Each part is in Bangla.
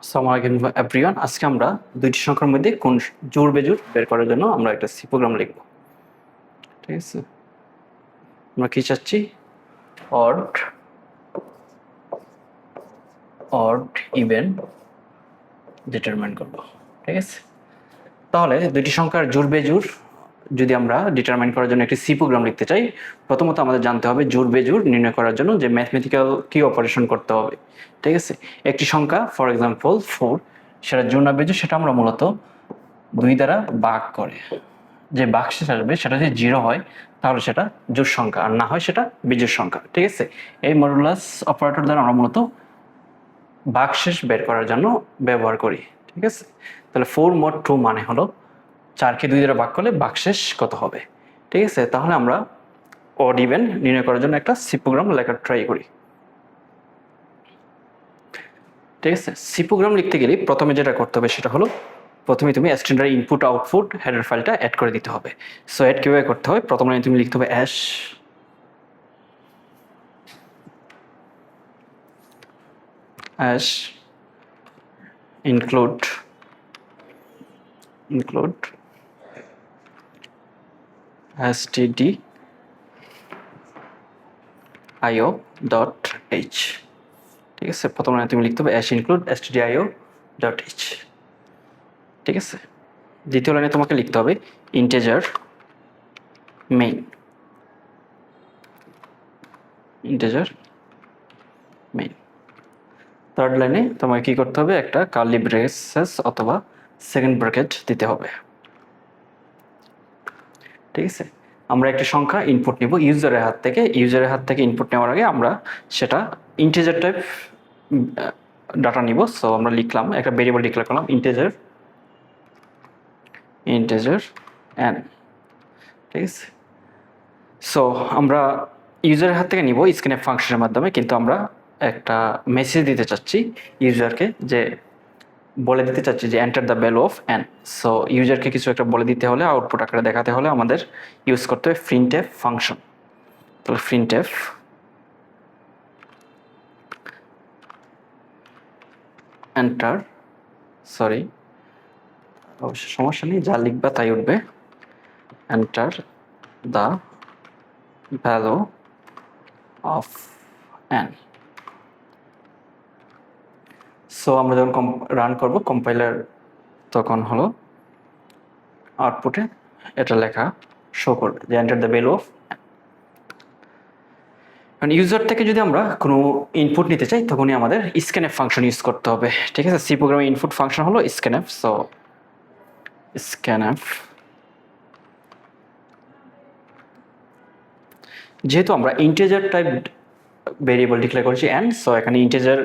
আসসালামু আলাইকুম এভরিওয়ান। আজকে আমরা দুইটি সংখ্যার মধ্যে কোন জোড় বেজোড় বের করার জন্য আমরা একটা সি প্রোগ্রাম লিখব। ঠিক আছে, আমরা কি চাচ্ছি? অড ইভেন ডিটারমাইন করব। ঠিক আছে, তাহলে দুইটি সংখ্যার জোড় বেজোড় যদি আমরা ডিটারমাইন করার জন্য একটি সি প্রোগ্রাম লিখতে চাই, প্রথমত আমাদের জানতে হবে জোড় বেজোড় নির্ণয় করার জন্য যে ম্যাথমেটিক্যাল কি অপারেশন করতে হবে। ঠিক আছে, একটি সংখ্যা ফর এক্সাম্পল 4, সেটা জোড় না বেজোড় সেটা আমরা মূলত 2 দ্বারা ভাগ করে যে ভাগশেষ আসবে সেটা যদি 0 হয় তাহলে সেটা জোড় সংখ্যা, আর না হয় সেটা বিজোড় সংখ্যা। ঠিক আছে, এই মডুলাস অপারেটর দ্বারা আমরা মূলত ভাগশেষ বের করার জন্য ব্যবহার করি। ঠিক আছে, তাহলে 4 mod 2 মানে হলো 4কে 2 দ্বারা ভাগ করলে ভাগশেষ কত হবে। ঠিক আছে, তাহলে আমরা অড ইভেন নির্ণয় করার জন্য একটা সি প্রোগ্রাম লেখার ট্রাই করি। ঠিক আছে, সি প্রোগ্রাম লিখতে গেলে প্রথমে যেটা করতে হবে সেটা হলো প্রথমে তুমি স্ট্যান্ডার্ড ইনপুট আউটপুট হেডার ফাইলটা অ্যাড করে দিতে হবে। সো অ্যাড কিভাবে করতে হবে? প্রথম লাইনে তুমি লিখতে হবে অ্যাশ ইনক্লুড stdio.h। ঠিক আছে, প্রথম লাইনে তুমি লিখতে হবে অ্যাশ ইনক্লুড stdio.h। ঠিক আছে, দ্বিতীয় লাইনে তোমাকে লিখতে হবে ইন্টিজার মেইন। থার্ড লাইনে তোমাকে কি করতে হবে? একটা কার্লি ব্রেসেস অথবা সেকেন্ড ব্র্যাকেট দিতে হবে। ঠিক আছে, আমরা একটা সংখ্যা ইনপুট নিব ইউজারের হাত থেকে। ইনপুট নেওয়ার আগে আমরা সেটা ইন্টিজার টাইপ ডাটা নিব। সো আমরা লিখলাম একটা ভেরিয়েবল ডিক্লেয়ার করলাম ইন্টিজার n। ঠিক আছে, সো আমরা ইউজারের হাত থেকে নিব স্ক্যানএফ ফাংশনের মাধ্যমে, কিন্তু আমরা একটা মেসেজ দিতে চাচ্ছি ইউজারকে, যে বলে দিতে চাচ্ছি যে enter the value of n। So ইউজারকে কিছু একটা বলে দিতে হলে, আউটপুট আকারে দেখাতে হলে আমাদের ইউজ করতে হবে printf ফাংশন। তাহলে printf এন্টার, অবশ্য সমস্যা নেই, যা লিখবা তাই উঠবে, enter the value of n। So আমরা যখন রান করব কম্পাইলার, তখন হলো আউটপুটে এটা লেখা শো করবে যে enter the value of n। কারণ ইউজার থেকে যদি আমরা কোনো ইনপুট নিতে চাই তখনই আমাদের স্ক্যানএফ ফাংশন ইউজ করতে হবে। ঠিক আছে, সি প্রোগ্রামের ইনপুট ফাংশন হলো স্ক্যানএফ। সো স্ক্যানএফ, যেহেতু আমরা ইন্টিজার টাইপ ভেরিয়েবল ডিক্লেয়ার করেছি n, সো এখানে ইন্টিজার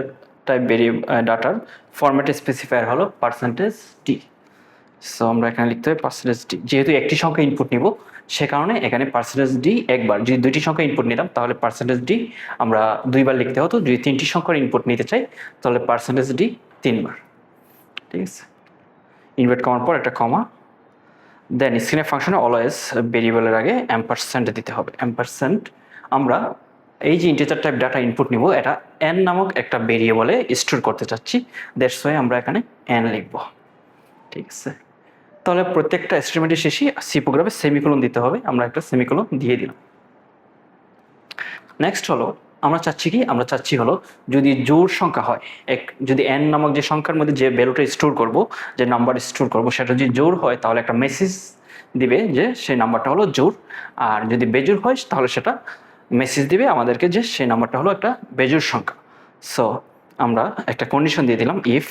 টাইপ ডাটার ফরম্যাট স্পেসিফায়ার হলো %d। সো আমরা এখানে লিখতে হবে %d। যেহেতু একটি সংখ্যা ইনপুট নিব সে কারণে এখানে %d একবার। যদি দুইটি সংখ্যা ইনপুট নিতাম তাহলে %d আমরা দুইবার লিখতে হতো। যদি তিনটি সংখ্যার ইনপুট নিতে চাই তাহলে %d তিনবার। ঠিক আছে, ইনভার্ট কমার পর একটা কমা, দেন স্ক্যানএফ ফাংশনে অলওয়েজ ভেরিয়েবলের আগে অ্যাম্পারস্যান্ড দিতে হবে। অ্যাম্পারস্যান্ড, আমরা এই যে ইন্টিজার টাইপ ডাটা ইনপুট নিব এটা n নামক একটা ভেরিয়েবলে স্টোর করতে চাচ্ছি, দ্যাটস ওয়াই আমরা এখানে n লিখব। ঠিক আছে, তাহলে প্রত্যেকটা স্টেটমেন্টের শেষে সি প্রোগ্রামে সেমিকোলন দিতে হবে। আমরা একটা সেমিকোলন দিয়ে দিলাম। নেক্সট হলো আমরা চাচ্ছি হলো যদি জোড় সংখ্যা হয়, যদি n নামক যে সংখ্যার মধ্যে যে ভ্যালুটা স্টোর করব, যে নাম্বার স্টোর করব, সেটা যদি জোড় হয় তাহলে একটা মেসেজ দিবে যে সেই নাম্বারটা হলো জোড়। আর যদি বেজোড় হয় তাহলে সেটা মেসেজ দিবে আমাদেরকে যে সেই নাম্বারটা হলো একটা বেজোড় সংখ্যা। সো আমরা একটা কন্ডিশন দিয়ে দিলাম, ইফ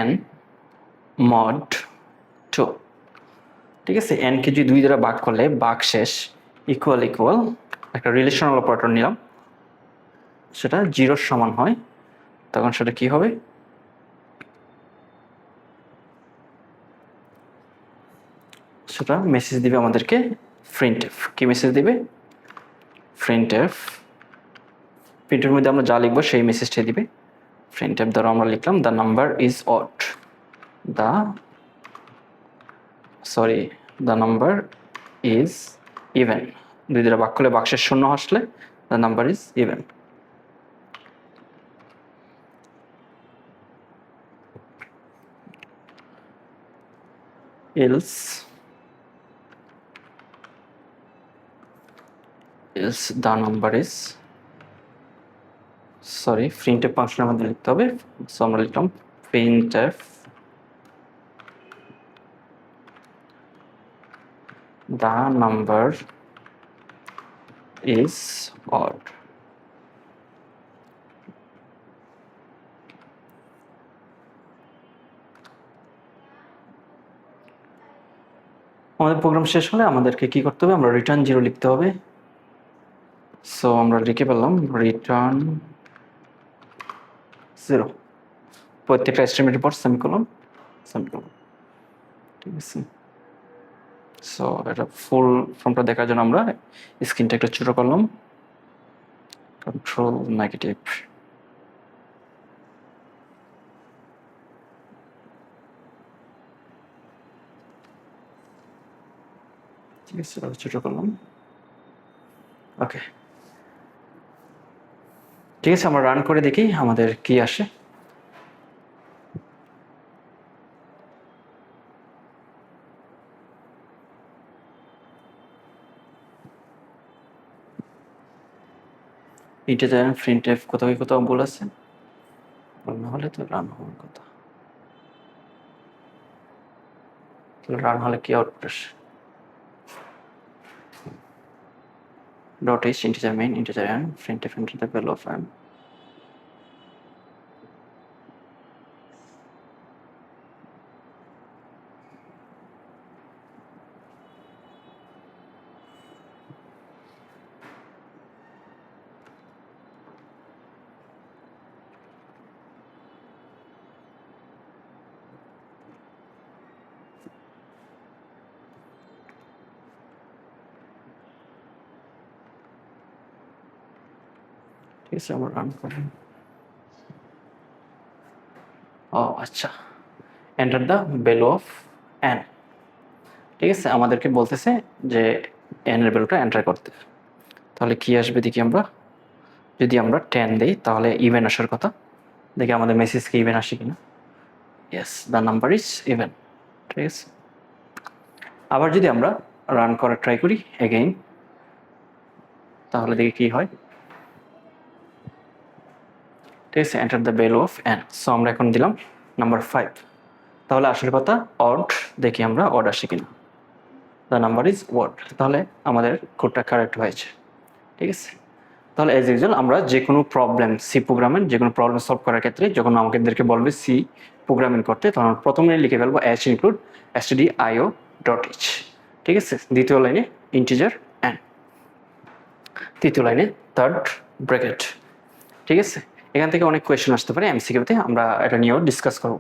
n mod 2। ঠিক আছে, n কে যদি 2 দ্বারা ভাগ করলে ভাগশেষ ইকুয়াল একটা রিলেশনাল অপারেটর নিলাম, সেটা 0 সমান হয়, তখন সেটা কি হবে? সেটা মেসেজ দিবে আমাদেরকে printf। কি মেসেজ দিবে? printf। প্রিন্টের মধ্যে আমরা যা লিখবো সেই মেসেজটাই দিবে। printf দ্বারা আমরা লিখলাম the number is odd, the number is even. 2 দ্বারা ভাগ করলে ভাগশেষ 0 আসলে the number is even. Else the number is, sorry, printf ফাংশনের মধ্যে লিখতে হবে। সো আমরা লিখলাম printf the number is odd. আমাদের প্রোগ্রাম শেষ হলে আমাদেরকে কি করতে হবে, আমরা রিটার্ন 0 লিখতে হবে। সো আমরা লিখে পেলাম রিটার্ন 0, প্রত্যেকটা স্টেটমেন্টের পর সেমিকোলন। ঠিক আছে। সো এটা ফুল ফর্মটা দেখার জন্য আমরা স্ক্রিনটা একটু ছোট করলাম, কন্ট্রোল নেগেটিভ। ঠিক আছে, ছোট করলাম। ওকে, ঠিক আছে, আমরা রান করে দেখি আমাদের কি আসে। ইন্টিজার printf কোথাও কোথাও ভুল আছে, না হলে তো রান হওয়ার কথা। রান হলে কি আউটপুট আসে? dot is integer main integer n printf enter the value of n. ঠিক আছে, আমরা রান করি। ও আচ্ছা, enter the value of n। ঠিক আছে, আমাদেরকে বলতেছে যে n এর ভ্যালুটা এন্টার করতে। তাহলে কি আসবে দেখি আমরা, যদি আমরা 10 দেই তাহলে ইভেন আসার কথা। দেখি আমাদের মেসেজ কি ইভেন আসে কিনা। Yes, the number is even. ঠিক আছে, আবার যদি আমরা রান করার ট্রাই করি এগেইন, তাহলে দেখি কি হয়। ঠিক আছে, enter the value of n। So আমরা এখন দিলাম নাম্বার 5। তাহলে আসলে কথা অড, দেখি আমরা অড আসে কিনা। দ্য নাম্বার ইজ ওয়ার্ড, তাহলে আমাদের কোডটা কারেক্ট হয়েছে। ঠিক আছে, তাহলে এজ ইউজুয়াল আমরা যে কোনো প্রবলেম, সি প্রোগ্রামের যে কোনো প্রবলেম সলভ করার ক্ষেত্রে যখন আমাদেরকে বলবে সি প্রোগ্রামিং করতে, তখন প্রথমে লিখে ফেলবো h ইনক্লুড stdio.h। ঠিক আছে, দ্বিতীয় লাইনে ইন্টিজার n, তৃতীয় লাইনে থার্ড ব্র্যাকেট। ঠিক আছে, এখান থেকে অনেক কোয়েশ্চেন আসতে পারে এমসিকিউতে, আমরা এটা নিয়েও ডিসকাস করবো।